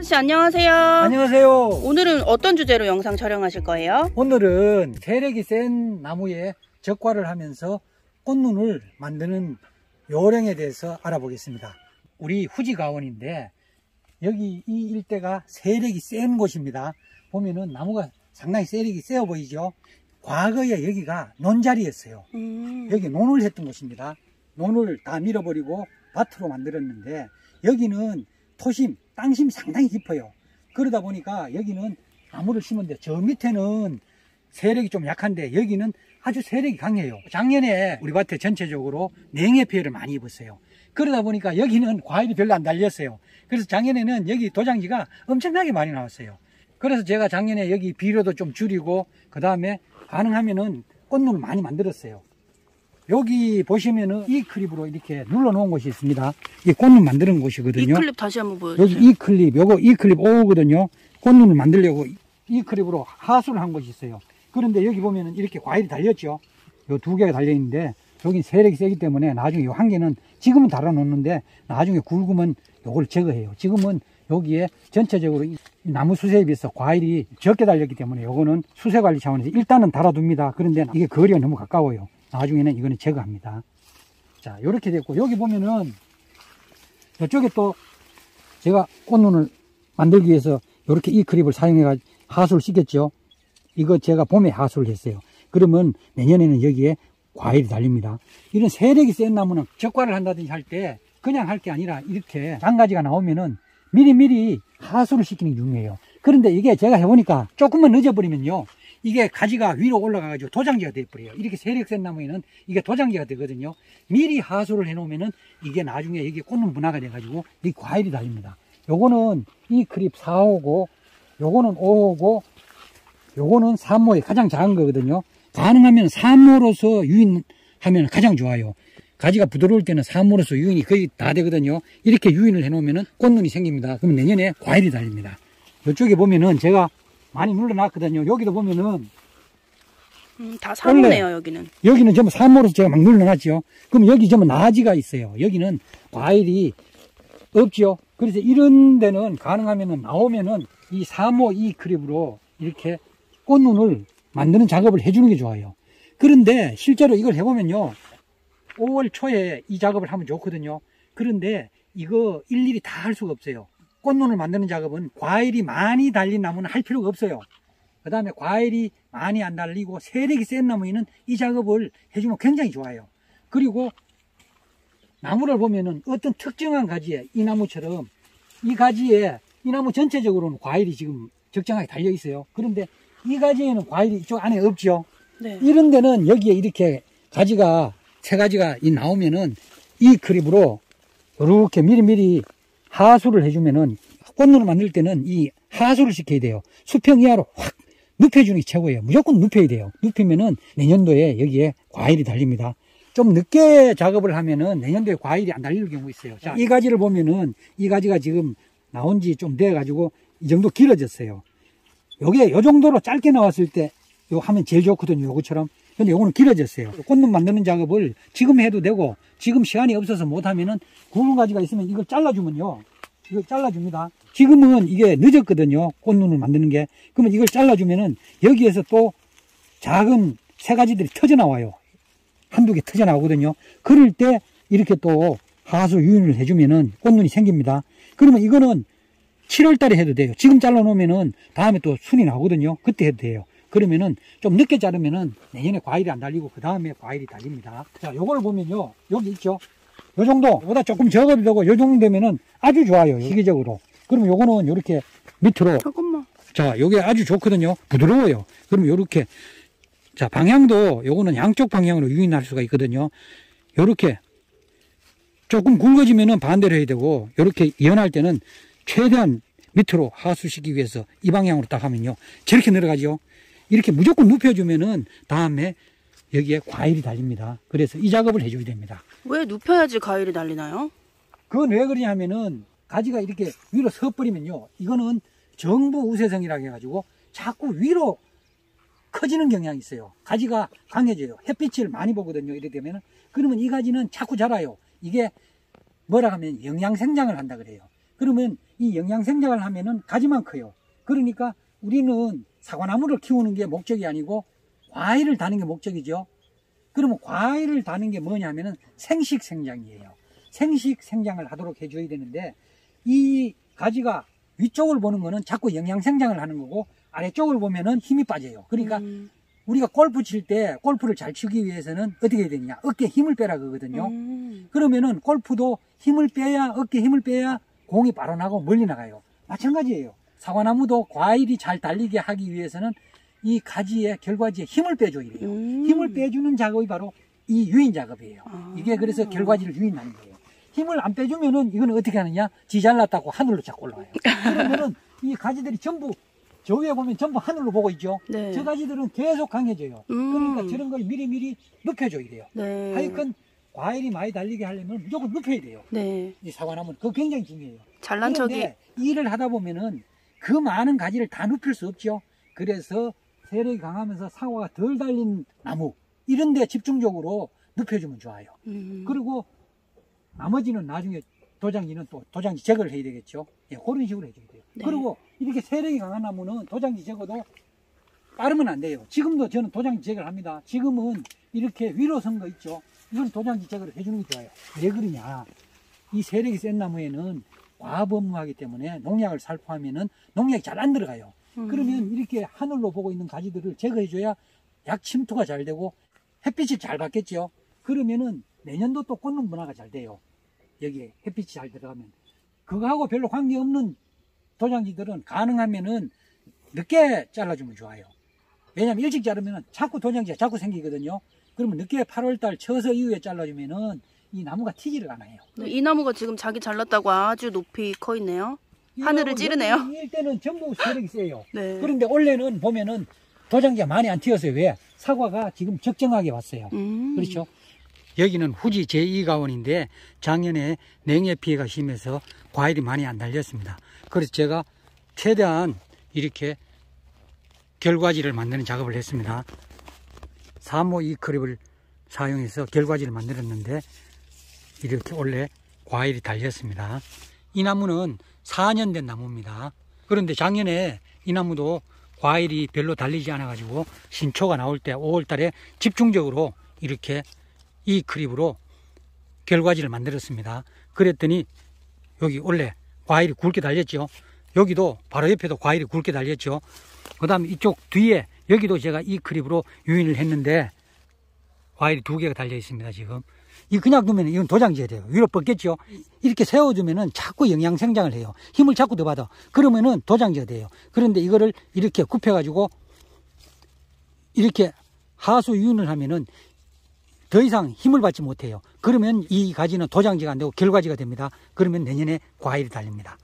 씨 안녕하세요. 안녕하세요. 오늘은 어떤 주제로 영상 촬영하실 거예요? 오늘은 세력이 센 나무에 적과를 하면서 꽃눈을 만드는 요령에 대해서 알아보겠습니다. 우리 후지가원인데 여기 이 일대가 세력이 센 곳입니다. 보면은 나무가 상당히 세력이 세어 보이죠. 과거에 여기가 논자리였어요. 여기 논을 했던 곳입니다. 논을 다 밀어버리고 밭으로 만들었는데 여기는 토심, 땅심이 상당히 깊어요. 그러다 보니까 여기는 나무를 심었는데 저 밑에는 세력이 좀 약한데 여기는 아주 세력이 강해요. 작년에 우리 밭에 전체적으로 냉해 피해를 많이 입었어요. 그러다 보니까 여기는 과일이 별로 안 달렸어요. 그래서 작년에는 여기 도장지가 엄청나게 많이 나왔어요. 그래서 제가 작년에 여기 비료도 좀 줄이고 그 다음에 가능하면은 꽃눈을 많이 만들었어요. 여기 보시면은 이 클립으로 이렇게 눌러 놓은 곳이 있습니다. 이 꽃눈 만드는 곳이거든요. 이 클립 다시 한번 보여주세요. 여기 이 클립, 요거 이 클립 오거든요. 꽃눈을 만들려고 이 클립으로 하수를 한 곳이 있어요. 그런데 여기 보면은 이렇게 과일이 달렸죠. 요 두 개가 달려 있는데 여기 세력이 세기 때문에 나중에 요 한 개는 지금은 달아 놓는데 나중에 굵으면 요걸 제거해요. 지금은 여기에 전체적으로 이 나무 수세에 비해서 과일이 적게 달렸기 때문에 요거는 수세 관리 차원에서 일단은 달아둡니다. 그런데 이게 거리가 너무 가까워요. 나중에는 이거는 제거합니다. 자, 요렇게 됐고, 여기 보면은, 이쪽에 또, 제가 꽃눈을 만들기 위해서, 요렇게 이 크립을 사용해가지고 하수를 시켰죠. 이거 제가 봄에 하수를 했어요. 그러면 내년에는 여기에 과일이 달립니다. 이런 세력이 센 나무는 적과를 한다든지 할 때, 그냥 할 게 아니라, 이렇게 장가지가 나오면은, 미리미리 하수를 시키는 게 중요해요. 그런데 이게 제가 해보니까, 조금만 늦어버리면요. 이게 가지가 위로 올라가가지고 도장지가 되어버려요. 이렇게 세력 센 나무에는 이게 도장지가 되거든요. 미리 하수를 해놓으면은 이게 나중에 여기 꽃눈 분화가 돼가지고 이 과일이 달립니다. 요거는 이 크립 4호고, 요거는 5호고, 요거는 3호에 가장 작은 거거든요. 가능하면 3호로서 유인하면 가장 좋아요. 가지가 부드러울 때는 3호로서 유인이 거의 다 되거든요. 이렇게 유인을 해놓으면은 꽃눈이 생깁니다. 그러면 내년에 과일이 달립니다. 이쪽에 보면은 제가 많이 눌러놨거든요. 여기도 보면은 다 3호네요. 여기는 전부 3호로서 제가 막 눌러놨죠. 그럼 여기 전부 나지가 있어요. 여기는 과일이 없죠. 그래서 이런 데는 가능하면은 나오면은 이 3호 이 크립으로 이렇게 꽃눈을 만드는 작업을 해주는 게 좋아요. 그런데 실제로 이걸 해보면요. 5월 초에 이 작업을 하면 좋거든요. 그런데 이거 일일이 다 할 수가 없어요. 꽃눈을 만드는 작업은 과일이 많이 달린 나무는 할 필요가 없어요. 그 다음에 과일이 많이 안 달리고 세력이 센 나무에는 이 작업을 해주면 굉장히 좋아요. 그리고 나무를 보면은 어떤 특정한 가지에 이 나무처럼 이 가지에 이 나무 전체적으로는 과일이 지금 적정하게 달려 있어요. 그런데 이 가지에는 과일이 이쪽 안에 없죠. 네. 이런 데는 여기에 이렇게 가지가 세 가지가 나오면은 이 크립으로 이렇게 미리미리 하수를 해주면은 꽃눈을 만들 때는 이 하수를 시켜야 돼요. 수평 이하로 확 눕혀주는 게 최고예요. 무조건 눕혀야 돼요. 눕히면은 내년도에 여기에 과일이 달립니다. 좀 늦게 작업을 하면은 내년도에 과일이 안 달릴 경우 있어요. 자, 이 가지를 보면은 이 가지가 지금 나온 지 좀 돼가지고 이 정도 길어졌어요. 요게 요 정도로 짧게 나왔을 때 요 하면 제일 좋거든요. 요거처럼. 근데 요거는 길어졌어요. 꽃눈 만드는 작업을 지금 해도 되고 지금 시간이 없어서 못하면은 굵은 가지가 있으면 이걸 잘라주면요. 이걸 잘라줍니다. 지금은 이게 늦었거든요. 꽃눈을 만드는 게. 그러면 이걸 잘라주면은 여기에서 또 작은 새 가지들이 터져 나와요. 한두 개 터져 나오거든요. 그럴 때 이렇게 또 하수 유인을 해주면은 꽃눈이 생깁니다. 그러면 이거는 7월 달에 해도 돼요. 지금 잘라 놓으면은 다음에 또 순이 나오거든요. 그때 해도 돼요. 그러면은 좀 늦게 자르면은 내년에 과일이 안 달리고 그 다음에 과일이 달립니다. 자, 요걸 보면요. 여기 있죠. 요 정도, 보다 조금 적어도 되고 요 정도 되면은 아주 좋아요. 시기적으로. 그러면 요거는 요렇게 밑으로. 잠깐만. 자, 요게 아주 좋거든요. 부드러워요. 그러면 요렇게. 자, 방향도 요거는 양쪽 방향으로 유인할 수가 있거든요. 요렇게. 조금 굵어지면은 반대로 해야 되고 요렇게 연할 때는 최대한 밑으로 하수시키기 위해서 이 방향으로 딱 하면요. 저렇게 내려가죠. 이렇게 무조건 눕혀주면은 다음에 여기에 과일이 달립니다. 그래서 이 작업을 해줘야 됩니다. 왜 눕혀야지 과일이 달리나요? 그건 왜 그러냐면은 가지가 이렇게 위로 서버리면요. 이거는 정부 우세성이라고 해가지고 자꾸 위로 커지는 경향이 있어요. 가지가 강해져요. 햇빛을 많이 보거든요. 이래 되면은. 그러면 이 가지는 자꾸 자라요. 이게 뭐라 하면 영양 생장을 한다 그래요. 그러면 이 영양생장을 하면은 가지만 커요. 그러니까 우리는 사과나무를 키우는 게 목적이 아니고 과일을 다는 게 목적이죠. 그러면 과일을 다는 게 뭐냐면은 생식생장이에요. 생식생장을 하도록 해줘야 되는데, 이 가지가 위쪽을 보는 거는 자꾸 영양생장을 하는 거고, 아래쪽을 보면은 힘이 빠져요. 그러니까 우리가 골프 칠 때 골프를 잘 치기 위해서는 어떻게 해야 되느냐, 어깨에 힘을 빼라 그거든요. 그러면은 골프도 힘을 빼야, 어깨에 힘을 빼야 공이 바로 나고 멀리 나가요. 마찬가지예요. 사과나무도 과일이 잘 달리게 하기 위해서는 이 가지에, 결과지에 힘을 빼줘야 돼요. 힘을 빼주는 작업이 바로 이 유인 작업이에요. 이게 그래서 결과지를 유인하는 거예요. 힘을 안 빼주면은 이거는 어떻게 하느냐, 지 잘났다고 하늘로 자꾸 올라와요. 그러면은 이 가지들이 전부, 저 위에 보면 전부 하늘로 보고 있죠. 네. 저 가지들은 계속 강해져요. 그러니까 저런 걸 미리미리 눕혀줘야 돼요. 네. 하여간 과일이 많이 달리게 하려면 무조건 눕혀야 돼요. 네. 이 사과나무는 그거 굉장히 중요해요. 잘난 척이. 그런데 일을 하다 보면은 그 많은 가지를 다 눕힐 수 없죠. 그래서 세력이 강하면서 사과가 덜 달린 나무, 이런 데 집중적으로 눕혀주면 좋아요. 그리고 나머지는 나중에 도장지는 또 도장지 제거를 해야 되겠죠. 예, 그런 식으로 해줘야 돼요. 네. 그리고 이렇게 세력이 강한 나무는 도장지 제거도 빠르면 안 돼요. 지금도 저는 도장지 제거를 합니다. 지금은 이렇게 위로 선 거 있죠. 이건 도장지 제거를 해주는 게 좋아요. 왜 그러냐, 이 세력이 센 나무에는 과부업무하기 때문에 농약을 살포하면은 농약이 잘 안 들어가요. 그러면 이렇게 하늘로 보고 있는 가지들을 제거해줘야 약 침투가 잘 되고 햇빛이 잘 받겠죠. 그러면은 내년도 또 꽂는 문화가 잘 돼요. 여기에 햇빛이 잘 들어가면. 그거하고 별로 관계없는 도장지들은 가능하면은 늦게 잘라주면 좋아요. 왜냐면 일찍 자르면은 자꾸 도장지가 자꾸 생기거든요. 그러면 늦게 8월달 처서 이후에 잘라주면은 이 나무가 튀지를 않아요. 이 나무가 지금 자기 잘났다고 아주 높이 커 있네요. 하늘을 찌르네요. 일 때는 전부 세력이 세요. 네. 그런데 올해는 보면은 도장지가 많이 안 튀었어요. 왜? 사과가 지금 적정하게 왔어요. 그렇죠? 여기는 후지 제2가원인데 작년에 냉해 피해가 심해서 과일이 많이 안 달렸습니다. 그래서 제가 최대한 이렇게 결과지를 만드는 작업을 했습니다. 3호 이크립을 사용해서 결과지를 만들었는데 이렇게 원래 과일이 달렸습니다. 이 나무는 4년 된 나무입니다. 그런데 작년에 이 나무도 과일이 별로 달리지 않아 가지고 신초가 나올 때 5월 달에 집중적으로 이렇게 이 크립으로 결과지를 만들었습니다. 그랬더니 여기 원래 과일이 굵게 달렸죠. 여기도 바로 옆에도 과일이 굵게 달렸죠. 그 다음에 이쪽 뒤에 여기도 제가 이 크립으로 유인을 했는데 과일이 2개가 달려 있습니다. 지금 이 그냥 두면 이건 도장지가 돼요. 위로 뻗겠죠. 이렇게 세워두면은 자꾸 영양 생장을 해요. 힘을 자꾸 더 받아. 그러면은 도장지가 돼요. 그런데 이거를 이렇게 굽혀가지고 이렇게 하수 유인을 하면은 더 이상 힘을 받지 못해요. 그러면 이 가지는 도장지가 안 되고 결과지가 됩니다. 그러면 내년에 과일이 달립니다.